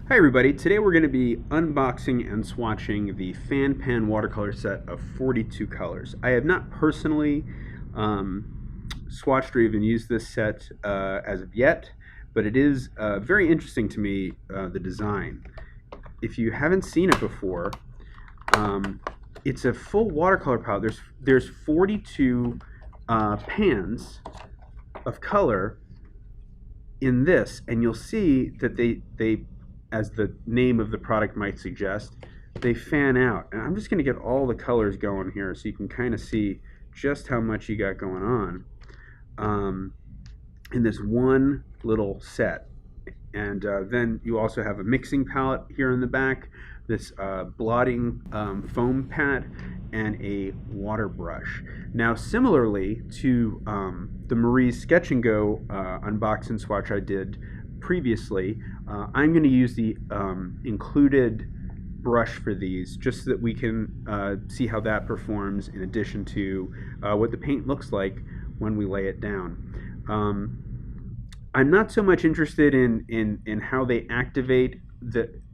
Hi everybody, today we're going to be unboxing and swatching the Fan Pan Watercolor set of 42 colors. I have not personally swatched or even used this set as of yet, but it is very interesting to me, the design. If you haven't seen it before, it's a full watercolor palette. There's 42 pans of color in this, and you'll see that they, as the name of the product might suggest, they fan out. And I'm just going to get all the colors going here so you can kind of see just how much you got going on in this one little set. And then you also have a mixing palette here in the back, this blotting foam pad, and a water brush. Now, similarly to the Marie's Sketch and Go unbox and swatch I did previously, I'm going to use the included brush for these just so that we can see how that performs in addition to what the paint looks like when we lay it down. I'm not so much interested in how they activate.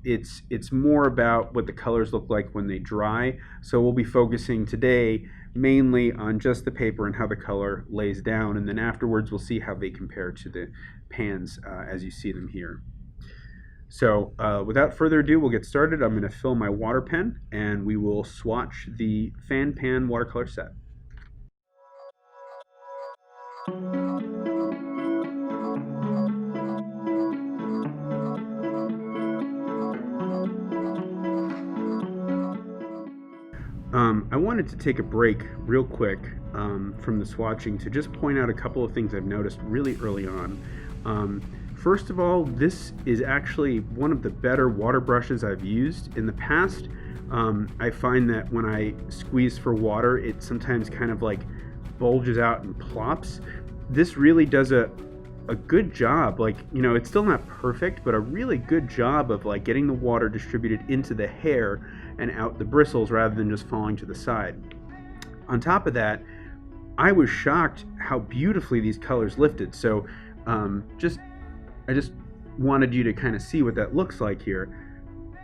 It's more about what the colors look like when they dry. So we'll be focusing today mainly on just the paper and how the color lays down, and then afterwards we'll see how they compare to the pans as you see them here. So without further ado, we'll get started. I'm going to fill my water pen and we will swatch the Fan Pan Watercolor set. I wanted to take a break real quick from the swatching to just point out a couple of things I've noticed really early on. First of all, this is actually one of the better water brushes I've used. In the past, I find that when I squeeze for water, it sometimes kind of like bulges out and plops. This really does a good job. Like, you know, it's still not perfect, but a really good job of like getting the water distributed into the hair and out the bristles rather than just falling to the side. On top of that, I was shocked how beautifully these colors lifted. So I just wanted you to kind of see what that looks like here.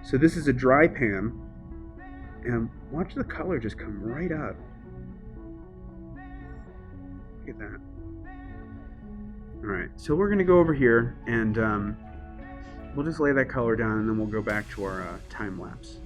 So this is a dry pan, and watch the color just come right up. Look at that. All right, so we're gonna go over here and we'll just lay that color down, and then we'll go back to our time lapse.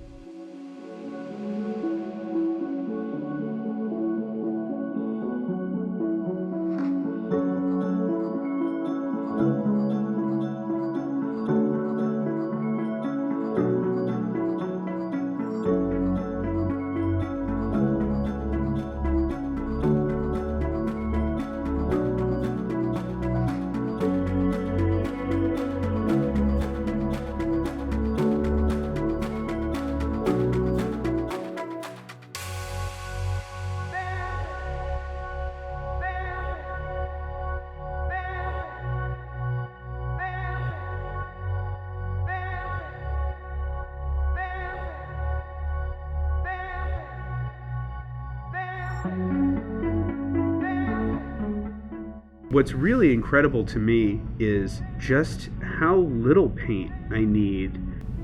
What's really incredible to me is just how little paint I need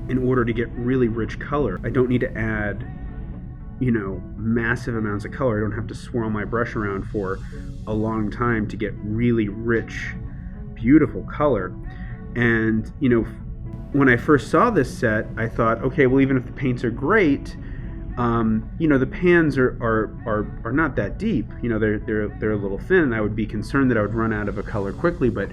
in order to get really rich color. I don't need to add, you know, massive amounts of color. I don't have to swirl my brush around for a long time to get really rich, beautiful color. And, you know, when I first saw this set, I thought, okay, well, even if the paints are great, you know, the pans are not that deep. You know, they're a little thin. I would be concerned that I would run out of a color quickly, but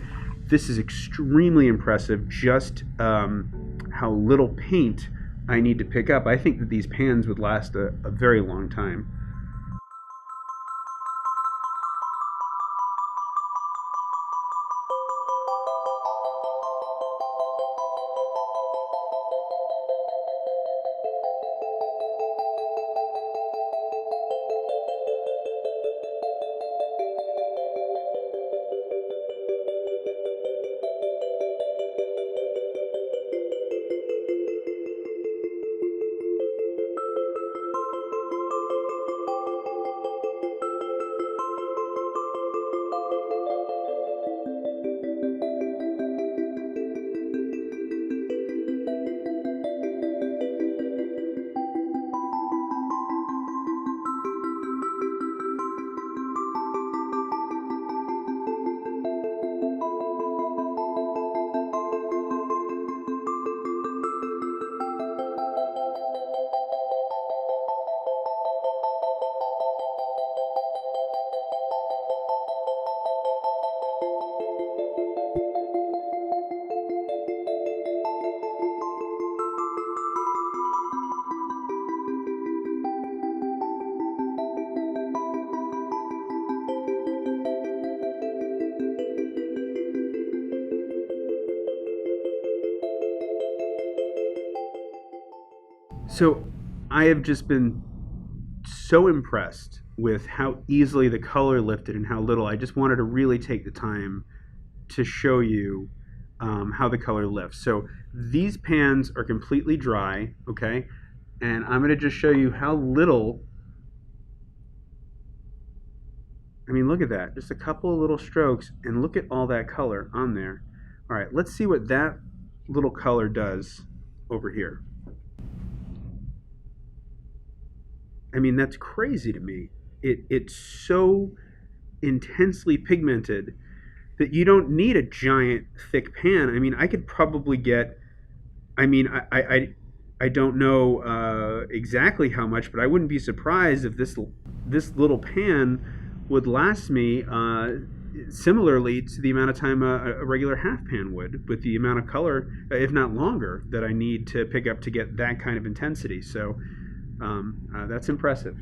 this is extremely impressive. Just how little paint I need to pick up. I think that these pans would last a very long time. So I have just been so impressed with how easily the color lifted and how little. I just wanted to really take the time to show you how the color lifts. So these pans are completely dry, okay? And I'm going to just show you how little. I mean, look at that. Just a couple of little strokes, and look at all that color on there. All right, let's see what that little color does over here. I mean, that's crazy to me. It's so intensely pigmented that you don't need a giant thick pan. I mean, I could probably get, I mean, I don't know exactly how much, but I wouldn't be surprised if this little pan would last me similarly to the amount of time a regular half pan would, with the amount of color, if not longer, that I need to pick up to get that kind of intensity. So that's impressive.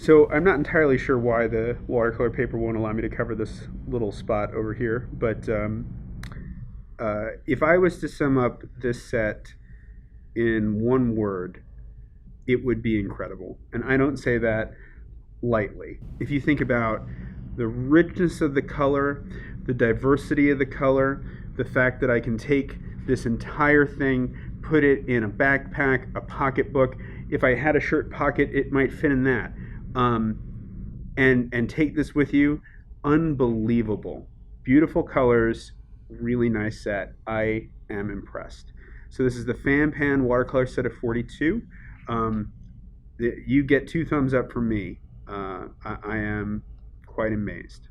So I'm not entirely sure why the watercolor paper won't allow me to cover this little spot over here, but if I was to sum up this set in one word, it would be incredible. And I don't say that lightly. If you think about the richness of the color, the diversity of the color, the fact that I can take this entire thing, put it in a backpack, a pocketbook. If I had a shirt pocket, it might fit in that. And take this with you. Unbelievable. Beautiful colors, really nice set. I am impressed. So this is the Fan Pan Watercolor set of 42. You get 2 thumbs up from me. I am quite amazed.